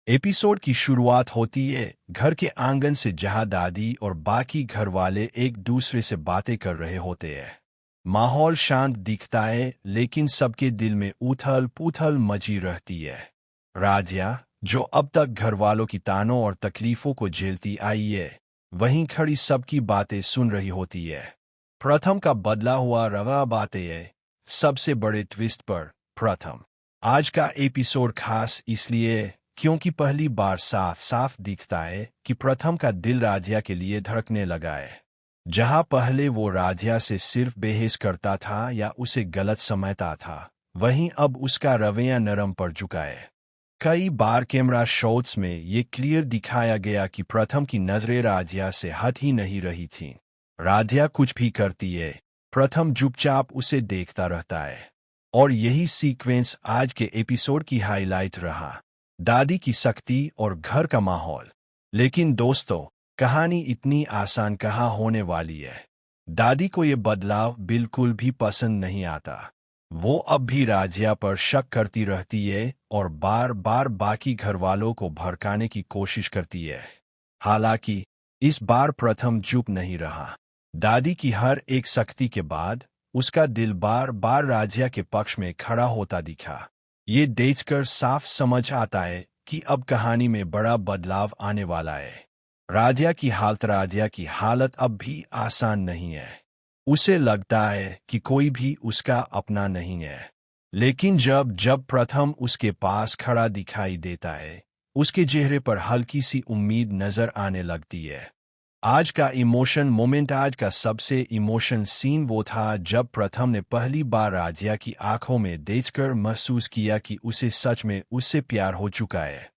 Episode की शुरुआत होती है घर के आंगन से, जहां दादी और बाकी घर वाले एक दूसरे से बातें कर रहे होते हैं। माहौल शांत दिखता है, लेकिन सबके दिल में उथल पुथल मची रहती है। राजिया, जो अब तक घर वालों की तानों और तकलीफों को झेलती आई है, वहीं खड़ी सबकी बातें सुन रही होती है। प्रथम का बदला हुआ रवा बातें है सबसे बड़े ट्विस्ट पर। प्रथम, आज का एपिसोड खास इसलिए है क्योंकि पहली बार साफ साफ दिखता है कि प्रथम का दिल राजिया के लिए धड़कने लगा है। जहां पहले वो राजिया से सिर्फ बहस करता था या उसे गलत समझता था, वहीं अब उसका रवैया नरम पड़ चुका है। कई बार कैमरा शॉट्स में ये क्लियर दिखाया गया कि प्रथम की नजरें राजिया से हट ही नहीं रही थीं। राधिया कुछ भी करती है, प्रथम चुपचाप उसे देखता रहता है। और यही सीक्वेंस आज के एपिसोड की हाईलाइट रहा, दादी की सख्ती और घर का माहौल। लेकिन दोस्तों, कहानी इतनी आसान कहाँ होने वाली है। दादी को ये बदलाव बिल्कुल भी पसंद नहीं आता। वो अब भी राजिया पर शक करती रहती है और बार बार बाकी घर वालों को भड़काने की कोशिश करती है। हालांकि इस बार प्रथम चुप नहीं रहा। दादी की हर एक सख्ती के बाद उसका दिल बार बार राजिया के पक्ष में खड़ा होता दिखा। ये देखकर साफ समझ आता है कि अब कहानी में बड़ा बदलाव आने वाला है। राजिया की हालत अब भी आसान नहीं है। उसे लगता है कि कोई भी उसका अपना नहीं है। लेकिन जब जब प्रथम उसके पास खड़ा दिखाई देता है, उसके चेहरे पर हल्की सी उम्मीद नजर आने लगती है। आज का सबसे इमोशन सीन वो था जब प्रथम ने पहली बार राजिया की आंखों में देखकर महसूस किया कि उसे सच में उससे प्यार हो चुका है।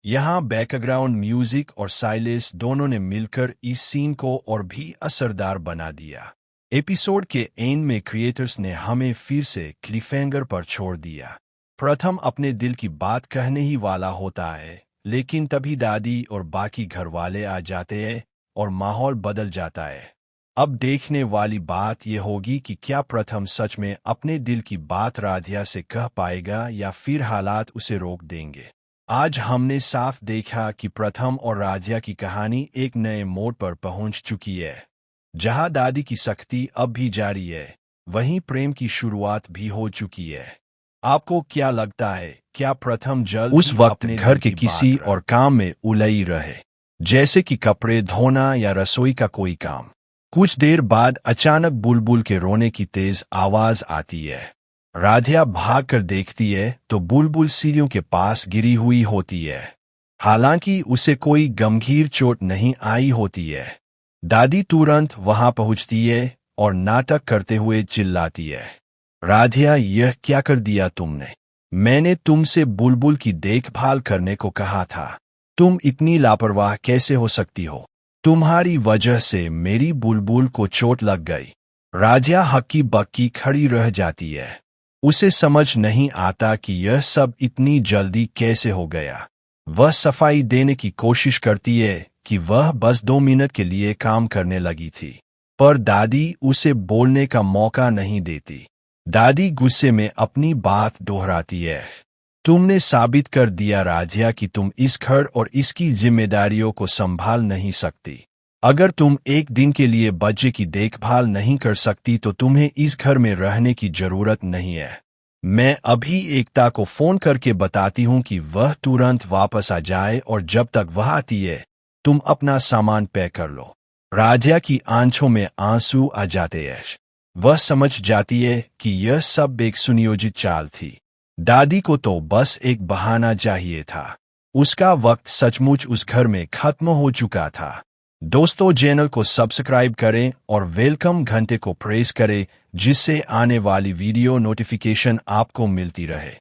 यहाँ बैकग्राउंड म्यूजिक और साइलेंस दोनों ने मिलकर इस सीन को और भी असरदार बना दिया। एपिसोड के एंड में क्रिएटर्स ने हमें फिर से क्लिफहैंगर पर छोड़ दिया। प्रथम अपने दिल की बात कहने ही वाला होता है, लेकिन तभी दादी और बाकी घर वाले आ जाते हैं और माहौल बदल जाता है। अब देखने वाली बात यह होगी कि क्या प्रथम सच में अपने दिल की बात राधिया से कह पाएगा या फिर हालात उसे रोक देंगे। आज हमने साफ देखा कि प्रथम और राधिया की कहानी एक नए मोड़ पर पहुंच चुकी है। जहां दादी की सख्ती अब भी जारी है, वहीं प्रेम की शुरुआत भी हो चुकी है। आपको क्या लगता है, क्या प्रथम जल्द उस वक्त घर के किसी और काम में उलझी रहे, जैसे कि कपड़े धोना या रसोई का कोई काम? कुछ देर बाद अचानक बुलबुल के रोने की तेज आवाज आती है। राधिया भागकर देखती है तो बुलबुल सीढ़ियों के पास गिरी हुई होती है। हालांकि उसे कोई गंभीर चोट नहीं आई होती है। दादी तुरंत वहां पहुंचती है और नाटक करते हुए चिल्लाती है, राधिया, यह क्या कर दिया तुमने? मैंने तुमसे बुलबुल की देखभाल करने को कहा था। तुम इतनी लापरवाह कैसे हो सकती हो? तुम्हारी वजह से मेरी बुलबुल को चोट लग गई। राजिया हक्की बक्की खड़ी रह जाती है। उसे समझ नहीं आता कि यह सब इतनी जल्दी कैसे हो गया। वह सफाई देने की कोशिश करती है कि वह बस 2 मिनट के लिए काम करने लगी थी, पर दादी उसे बोलने का मौका नहीं देती। दादी गुस्से में अपनी बात दोहराती है, तुमने साबित कर दिया राजिया कि तुम इस घर और इसकी जिम्मेदारियों को संभाल नहीं सकती। अगर तुम एक दिन के लिए बच्चे की देखभाल नहीं कर सकती तो तुम्हें इस घर में रहने की जरूरत नहीं है। मैं अभी एकता को फोन करके बताती हूँ कि वह तुरंत वापस आ जाए, और जब तक वह आती है तुम अपना सामान पैक कर लो। राजिया की आंखों में आंसू आ जाते हैं। वह समझ जाती है कि यह सब एक सुनियोजित चाल थी। दादी को तो बस एक बहाना चाहिए था। उसका वक्त सचमुच उस घर में खत्म हो चुका था। दोस्तों, चैनल को सब्सक्राइब करें और वेलकम घंटे को प्रेस करें, जिससे आने वाली वीडियो नोटिफिकेशन आपको मिलती रहे।